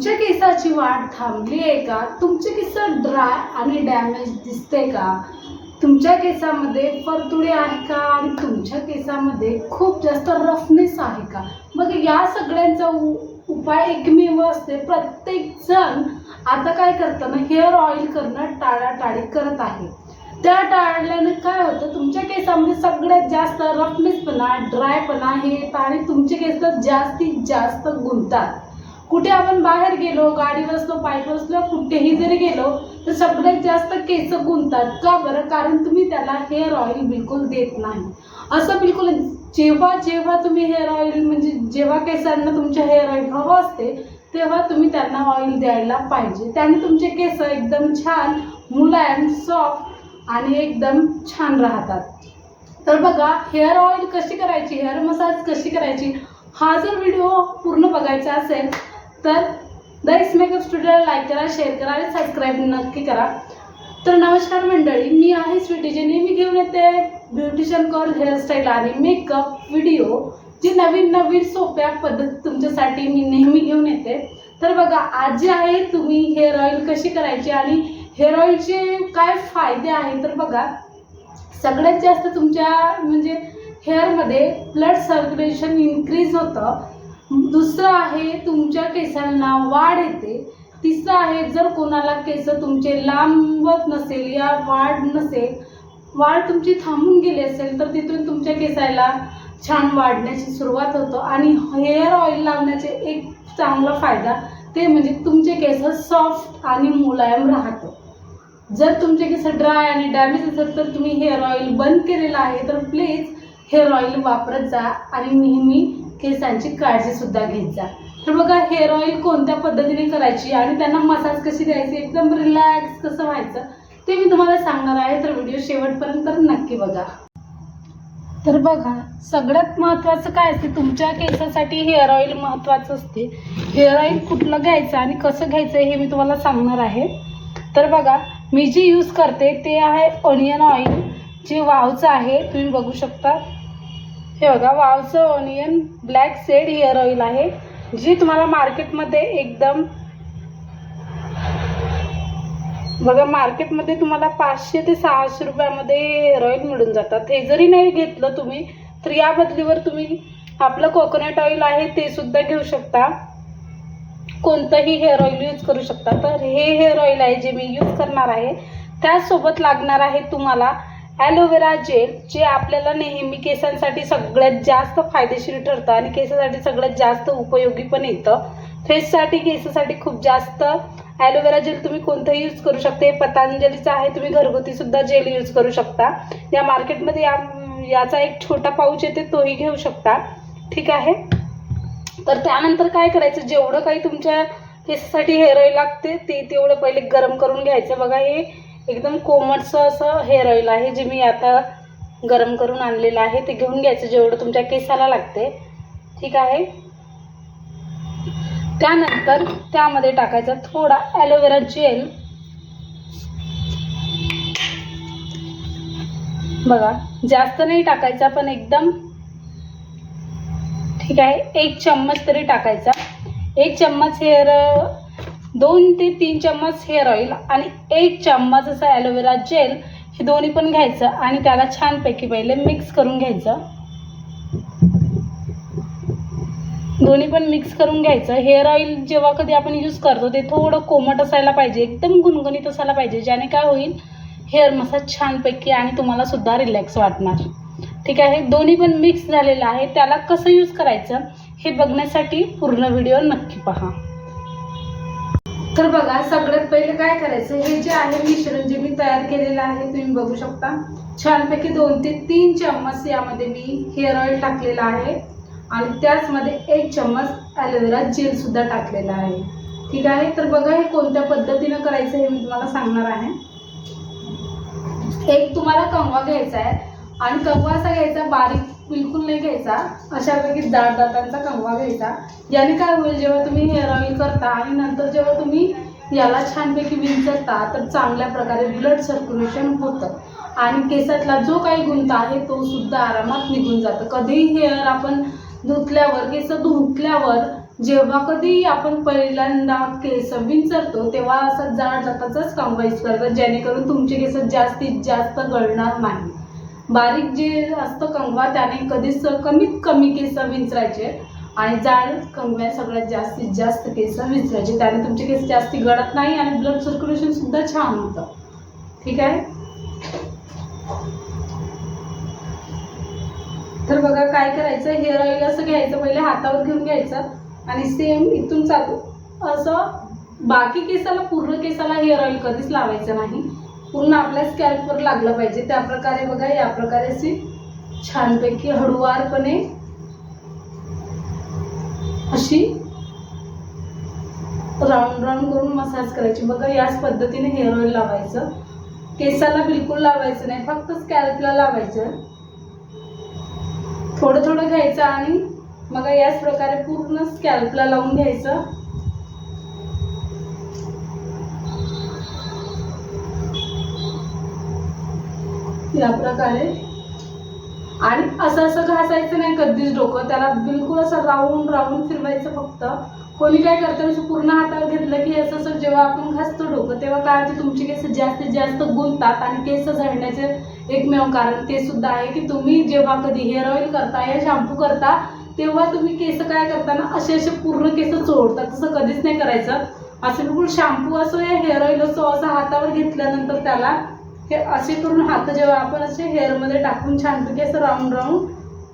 तुमच्या केसाची वाढ थांबली आहे का? तुमचे केस ड्राय आणि डॅमेज दिसते का? तुमच्या केसामध्ये फरतुडे आहे का? आणि तुमच्या केसामध्ये खूप जास्त रफनेस आहे का? मग या सगळ्यांचा उपाय एकमेव असते. प्रत्येक जण आता काय करतं ना, हेअर ऑइल करणं टाळाटाळी करत आहे. त्या टाळल्याने काय होतं, तुमच्या केसामध्ये सगळ्यात जास्त रफनेसपणा, ड्रायपणा हे येतं आणि तुमचे केस जास्तीत जास्त गुंततात. कुठे आपण बाहेर गेलो, गाडी बसलो, पायी बसलो, कुठेही जरी गेलो तर सगळ्यात जास्त केस गुंततात. का बरं? कारण तुम्ही त्याला हेअर ऑइल बिलकुल देत नाही. असं बिलकुल जेव्हा तुम्ही हेअर ऑइल म्हणजे जेव्हा केसांना तुमच्या हेअर ऑइल हवं असते तेव्हा तुम्ही त्यांना ऑइल द्यायला पाहिजे. त्याने तुमचे केस एकदम छान, मुलायम, सॉफ्ट आणि एकदम छान राहतात. तर बघा, हेअर ऑइल कशी करायची, हेअर मसाज कशी करायची, हा जर व्हिडिओ पूर्ण बघायचा असेल तर द इस मेकअप स्टुडिओला लाईक करा, शेअर करा आणि सबस्क्राईब नक्की करा. तर नमस्कार मंडळी, मी आहे स्वीटी, जे नेहमी घेऊन येते ब्युटिशियन कोर्स, हेअरस्टाईल आणि मेकअप व्हिडिओ, जी नवीन सोप्या पद्धत तुमच्यासाठी मी नेहमी घेऊन येते. तर बघा, आज जे आहे तुम्ही हेअर ऑइल कशी करायची आणि हेअर ऑइलचे काय फायदे आहेत. तर बघा, सगळ्यात जास्त तुमच्या म्हणजे हेअरमध्ये ब्लड सर्क्युलेशन इन्क्रीज होतं. दुसरं आहे, तुमच्या केसांना वाढ येते. तिसरं आहे, जर कोणाला केस तुमचे लांबत नसेल या वाढ तुमची थांबून गेली असेल तर तिथून तुमच्या केसाला छान वाढण्याची सुरुवात होतो. आणि हेअर ऑइल लावण्याचे एक चांगला फायदा ते म्हणजे तुमचे केस सॉफ्ट आणि मुलायम राहतं. जर तुमचे केस ड्राय आणि डॅमेज असेल तर तुम्ही हेअर ऑइल बंद केलेलं आहे तर प्लीज हेअर ऑइल वापरत जा आणि नेहमी केसांची काळजी सुद्धा घेत जा. तर बघा, हेअर ऑइल कोणत्या पद्धतीने करायची आणि त्यांना मसाज कशी द्यायची, एकदम रिलॅक्स कसं व्हायचं ते मी तुम्हाला सांगणार आहे. तर व्हिडिओ शेवटपर्यंत नक्की बघा. तर बघा, सगळ्यात महत्त्वाचं काय असते, तुमच्या केसासाठी हेअर ऑइल महत्त्वाचं असते. हेअर ऑइल कुठलं घ्यायचं आणि कसं घ्यायचं हे मी तुम्हाला सांगणार आहे. तर बघा, मी जे यूज करते ते आहे ऑनियन ऑइल, जे वावचं आहे. तुम्ही बघू शकता, हे बघा, वावचं onion black seed hair oil आहे, जी तुम्हाला मार्केटमध्ये एकदम बघा, मार्केटमध्ये तुम्हाला 500 ते 600 रुपयामध्ये हेअर ऑइल मिळून जातात. हे जरी नाही घेतलं तुम्ही तर या बदलीवर तुम्ही आपलं कोकोनट ऑइल आहे ते सुद्धा घेऊ शकता. कोणतंही हेअर ऑइल यूज करू शकता. तर हे हेअर ऑइल आहे जे मी यूज करणार आहे. त्यासोबत लागणार आहे तुम्हाला ॲलोवेरा जेल, जे आपल्याला नेहमी केसांसाठी सगळ्यात जास्त फायदेशीर ठरतं आणि केसासाठी सगळ्यात जास्त उपयोगी पण येतं. फेससाठी, केसासाठी खूप जास्त ॲलोवेरा जेल तुम्ही कोणतंही यूज करू शकता. हे पतंजलीचं आहे, तुम्ही घरगुती सुद्धा जेल यूज करू शकता. या मार्केटमध्ये याचा एक छोटा पाऊच येते, तोही घेऊ शकता. ठीक आहे. तर त्यानंतर काय करायचं, जेवढं काही तुमच्या केसासाठी हेअर ऑइल लागते ते तेवढं पहिले गरम करून घ्यायचं. बघा, हे एकदम कोमटचं असं हेअर ऑइल आहे जे मी आता गरम करून आणलेलं आहे. ते घेऊन घ्यायचं जेवढं तुमच्या केसाला लागते. ठीक आहे. त्यानंतर त्यामध्ये टाकायचा थोडा ॲलोवेरा जेल. बघा, जास्त नाही टाकायचा पण एकदम ठीक आहे, 1 चम्मच तरी टाकायचा. 1 चम्मच 2 ते 3 चम्मच हेअर ऑइल आणि 1 चम्मच असं ॲलोवेरा जेल, हे दोन्ही पण घ्यायचं आणि त्याला छानपैकी पहिले मिक्स करून घ्यायचं. दोन्ही पण मिक्स करून घ्यायचं. हेअर ऑइल जेव्हा कधी आपण यूज करतो ते थोडं कोमट असायला पाहिजे, एकदम गुणगुणीत असायला पाहिजे, ज्याने काय होईल, हेअर मसाज छानपैकी आणि तुम्हाला सुद्धा रिलॅक्स वाटणार. ठीक आहे. दोन्ही पण मिक्स झालेलं आहे. त्याला कसं यूज करायचं हे बघण्यासाठी पूर्ण व्हिडिओ नक्की पहा. तर बघा, सगळ्यात पहिले काय करायचं, हे जे आहे मिश्रण जे मी तयार केलेलं आहे तुम्ही बघू शकता. छानपैकी 2 ते 3 चम्मच यामध्ये मी हेअर ऑइल टाकलेलं आहे आणि त्याचमध्ये 1 चम्मच ॲलोवेरा जेल सुद्धा टाकलेला आहे. ठीक आहे. तर बघा, हे कोणत्या पद्धतीनं करायचं हे मी तुम्हाला सांगणार आहे. एक तुम्हाला कंगवा घ्यायचा आहे आणि कंगवा असा घ्यायचा, बारीक बिलकुल नाही घ्यायचा, अशापैकी जाड दातांचा कंगवा घ्यायचा. याने काय होईल, जेव्हा तुम्ही हेअर ऑइल करता आणि नंतर जेव्हा तुम्ही याला छानपैकी विंचरता तर चांगल्या प्रकारे ब्लड सर्क्युलेशन होतं आणि केसातला जो काही गुंता आहे तो सुद्धा आरामात निघून जातं. कधीही हेअर आपण धुतल्यावर, केस धुतल्यावर जेव्हा कधी आपण पहिल्यांदा केस विंचरतो तेव्हा असं जाड जाताच कंगवा यूज करायचा, जेणेकरून तुमचे केस जास्तीत जास्त गळणार नाही. बारीक जे असतं कंगवा त्याने कधीच कमीत कमी केस विंचरायचे आणि जाड कंगव्या सगळ्यात जास्तीत जास्त केस विंचरायचे. त्याने तुमचे केस जास्ती गळत नाही आणि ब्लड सर्क्युलेशन सुद्धा छान होतं. ठीक आहे. तर बघा काय करायचं, हेअर ऑइल असं घ्यायचं, पहिले हातावर घेऊन घ्यायचं आणि सेम इथून चालू असं बाकी केसाला, पूर्ण केसाला हेअर ऑइल कधीच लावायचं नाही, पूर्ण आपल्या स्कॅल्पवर लागलं पाहिजे. त्या प्रकारे बघा, या प्रकारे अशी छानपैकी हळूवारपणे अशी राऊंड राऊंड करून मसाज करायची. बघा याच पद्धतीने हेअर ऑइल लावायचं. केसाला बिलकुल लावायचं नाही, फक्त स्कॅल्पला लावायचं. थोडं थोडं घ्यायचं आणि मग याच प्रकारे पूर्ण स्कॅल्पला लावून घ्यायचं. या प्रकारे. आणि असं असं घासायचं नाही कधीच डोकं, त्याला बिलकुल असं राऊंड राऊंड फिरवायचं फक्त. कोणी काय करतं, पूर्ण हातावर घेतलं की असं असं जेव्हा आपण घासतो डोकं तेव्हा काय होतं, तुमचे केस जास्तीत जास्त गुंततात आणि केस झडण्याचे एकमेव कारण ते सुद्धा आहे की तुम्ही जेव्हा कधी हेअर ऑइल करता या शॅम्पू करता तेव्हा तुम्ही केस काय करताना असे असे पूर्ण केस चोळतात. तसं कधीच नाही करायचं. असं बिलकुल शॅम्पू असो या हेअर ऑइल असो असं हातावर घेतल्यानंतर त्याला हे असे करून हात जेव्हा आपण असे हेअरमध्ये टाकून छानपैकी असं राऊंड राऊंड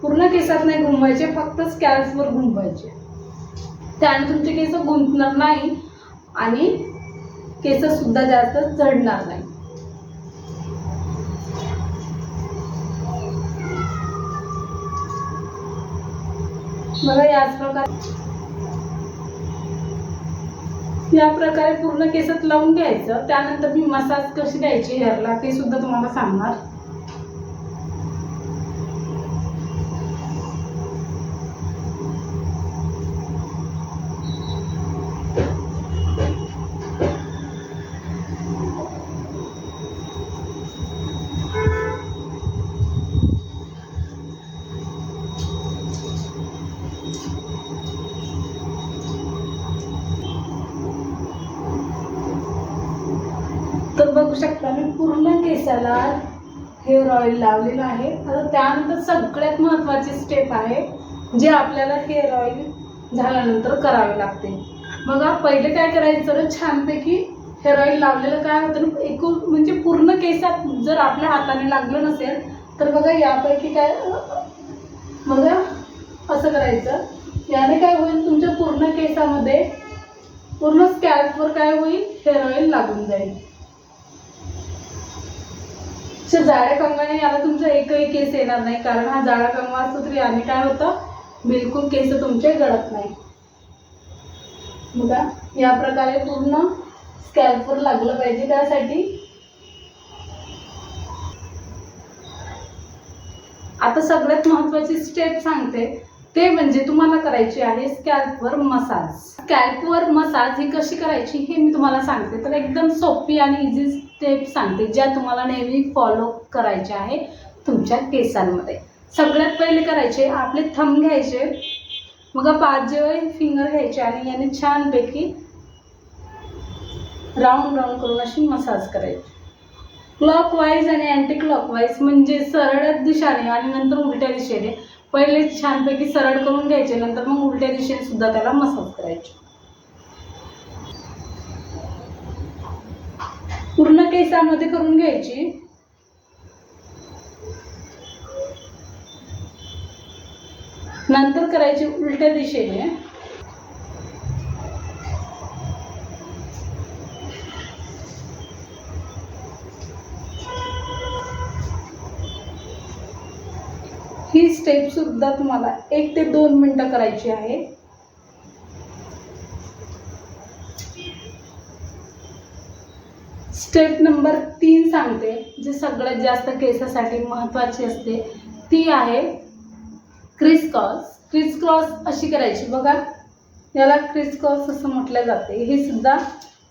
पूर्ण केसात नाही घुमवायचे, फक्त स्कॅल्पवर घुमवायचे. त्याने तुमचे केस गुंतणार नाही आणि केस सुद्धा जास्त झडणार नाही. बघा या प्रकारे पूर्ण केसात लावून घ्यायचं. त्यानंतर मी मसाज कशी द्यायची हेअरला ते सुद्धा तुम्हाला सांगणार. तर बघू शकता मी पूर्ण केसाला हेअर ऑइल लावलेलं आहे. आता त्यानंतर सगळ्यात महत्त्वाची स्टेप आहे जे आपल्याला हेअर ऑइल झाल्यानंतर करावे लागते. बघा पहिले काय करायचं तर छानपैकी हेअर ऑइल लावलेलं काय होतं एकूण म्हणजे पूर्ण केसात जर आपल्या हाताने लागलं नसेल तर बघा यापैकी काय बघा असं करायचं. याने काय होईल, तुमच्या पूर्ण केसामध्ये पूर्ण स्कॅल्पवर काय होईल, हेअर ऑइल लागून जाईल. जाड्या कंगवाने याला तुमचा एकही केस येणार नाही, कारण हा जाडा कंगवा असतो तर याने काय होतं, बिलकुल केस तुमचे गळत नाही. बघा या प्रकारे पूर्ण स्कॅल्पवर लागलं पाहिजे. त्यासाठी आता सगळ्यात महत्त्वाची स्टेप सांगते, ते म्हणजे तुम्हाला करायची आहे स्कॅल्पवर मसाज. स्कॅल्पवर मसाज ही कशी करायची हे मी तुम्हाला सांगते. तर एकदम सोपी आणि इझी स्टेप सांगते ज्या तुम्हाला नेहमी फॉलो करायच्या आहे तुमच्या केसांमध्ये. सगळ्यात पहिले करायचे आपले थंब घ्यायचे, मग 5 फिंगर घ्यायचे आणि याने छानपैकी राऊंड राऊंड करून अशी मसाज करायची. क्लॉकवाईज आणि अँटी क्लॉकवाईज म्हणजे सरळ दिशेने आणि नंतर उलट्या दिशेने. पहिले छानपैकी सरळ करून घ्यायचे, नंतर मग उलट्या दिशेने सुद्धा त्याला मसाज करायचे. पूर्ण केसामध्ये करून घ्यायची. नंतर करायची उलट्या दिशेने. ही स्टेप सुद्धा तुम्हाला 1 ते 2 मिनिटं करायची आहे. स्टेप नंबर 3 सांगते, जी सगळ्यात जास्त केसासाठी महत्त्वाची असते, ती आहे क्रिस क्रॉस. क्रिस क्रॉस अशी करायची. बघा याला क्रिस क्रॉस असं म्हटलं जाते. हे सुद्धा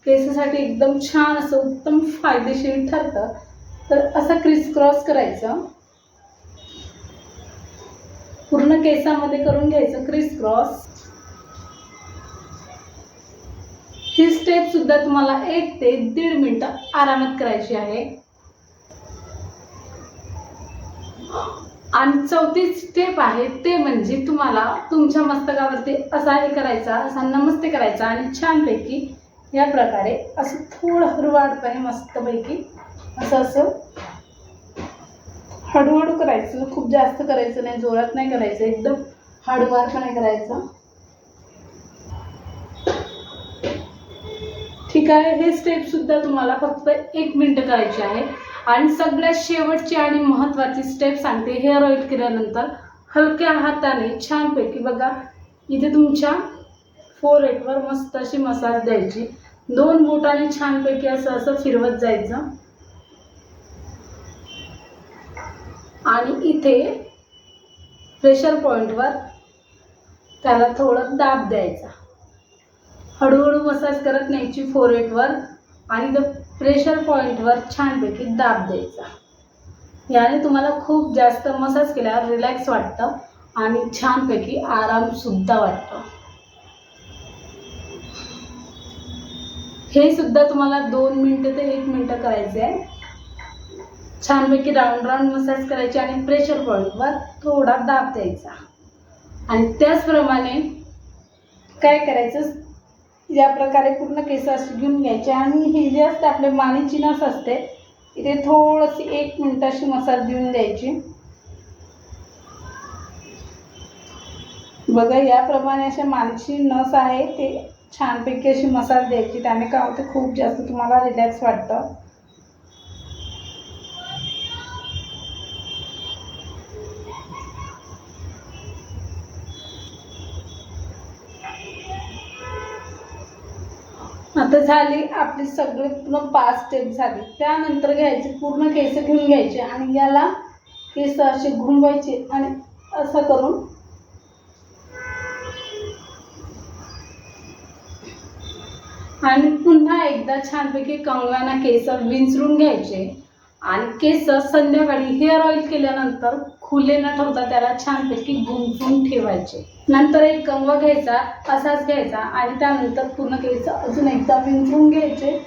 केसासाठी एकदम छान असं उत्तम फायदेशीर ठरतं. तर असा क्रिस क्रॉस करायचा. पूर्ण केसामध्ये करून घ्यायचं क्रिस क्रॉस। ही स्टेप सुद्धा तुम्हाला 1 ते 1.5 मिनिटं आरामात करायची आहे। आणि चौथी स्टेप आहे ते म्हणजे तुम्हाला तुमच्या मस्तकावरती असा हे करायचा, असा नमस्ते करायचा आणि छानपैकी या प्रकारे असं थोडं हळूवारपणे मस्तपैकी असं हळूहळू करायचं, खूप जास्त करायचं नाही, जोरात नाही करायचं, एकदम हळूवारपणे करायचं। ठीक आहे, हे स्टेप सुद्धा तुम्हाला फक्त 1 मिनिट करायची आहे। आणि सगळ्यात शेवटची आणि महत्त्वाची स्टेप सांगते। हेअर ऑइल केल्यानंतर हलक्या हाताने छानपैकी बघा इथे तुमच्या फोरहेडवर मस्त अशी मसाज द्यायची, 2 बोटाने छानपैकी असं फिरवत जायचं आणि इथे प्रेशर पॉइंटवर त्याला थोडं दाब द्यायचा, हळूहळू मसाज करत न्यायची फोरहेडवर आणि प्रेशर पॉइंटवर छानपैकी दाब द्यायचा। याने तुम्हाला खूप जास्त मसाज केल्यावर रिलॅक्स वाटतं आणि छानपैकी आराम सुद्धा वाटतो। हे सुद्धा तुम्हाला 2 मिनिटं ते 1 मिनिट करायचे आहे। छानपैकी राऊंड राऊंड मसाज करायची आणि प्रेशर पॉइंटवर थोडा दाब द्यायचा। आणि त्याचप्रमाणे काय करायचं, या प्रकारे पूर्ण केस अशी घेऊन घ्यायचे आणि ही जी असते आपली मानेची नस असते, इथे थोडीशी 1 मिनिट अशी मसाज देऊन द्यायची। बघा याप्रमाणे अशा मानेची नस आहे ते छानपैकी अशी मसाज द्यायची, त्याने काय होतं खूप जास्त तुम्हाला रिलॅक्स वाटतं। आता झाली आपली सगळे पूर्ण 5 स्टेप झाली। त्यानंतर घ्यायचे पूर्ण केस घेऊन घ्यायचे आणि याला केस असे घुमवायचे आणि असं करून आणि पुन्हा एकदा छानपैकी कंगव्याने केस विंचरून घ्यायचे आणि केस संध्याकाळी हेअर ऑइल केल्यानंतर खुले न ठेवता त्याला छानपैकी गुंफून ठेवायचे। नंतर एक कंगवा घ्यायचा, असाच घ्यायचा आणि त्यानंतर पूर्ण केस अजून एकदा विंचरून घ्यायचे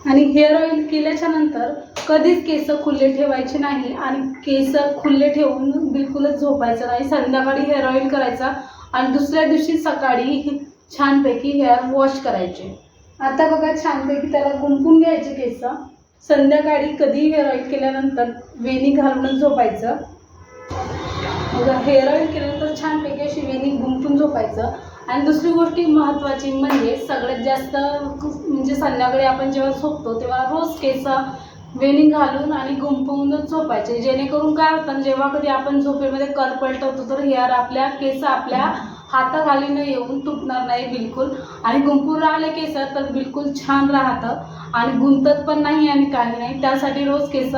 आणि हेअर ऑइल केल्याच्या नंतर कधीच केस खुले ठेवायचे नाही आणि केस खुले ठेवून बिलकुलच झोपायचं नाही। संध्याकाळी हेअर ऑइल करायचा आणि दुसऱ्या दिवशी सकाळी छानपैकी हेअर वॉश करायचे। आता बघा छानपैकी त्याला गुंफून घ्यायचे केस। संध्याकाळी कधी हेअर ऑइल केल्यानंतर वेणी घालूनच झोपायचं। बघा हेअर ऑइल केल्यानंतर छानपैकी अशी वेणी गुंफून झोपायचं। आणि दुसरी गोष्ट महत्त्वाची म्हणजे सगळ्यात जास्त म्हणजे संध्याकाळी आपण जेव्हा झोपतो तेव्हा रोज केस वेणी घालून आणि गुंफवूनच झोपायचे, जेणेकरून काय होतं जेव्हा कधी आपण झोपेमध्ये करपलटवतो तर हेअर आपल्या केस आपल्या हाताखाली न येऊन तुटणार नाही बिलकुल आणि गुंफून राहिले केस तर बिलकुल छान राहतं आणि गुंतत पण नाही आणि काही नाही। त्यासाठी रोज केस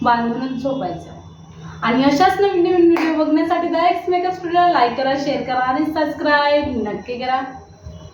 बांधूनच झोपायचं। आणि अशाच नवीन नवीन व्हिडिओ बघण्यासाठी डायरेक्ट मेकअप स्टुडिओला लाईक करा, शेअर करा आणि सबस्क्राईब नक्की करा।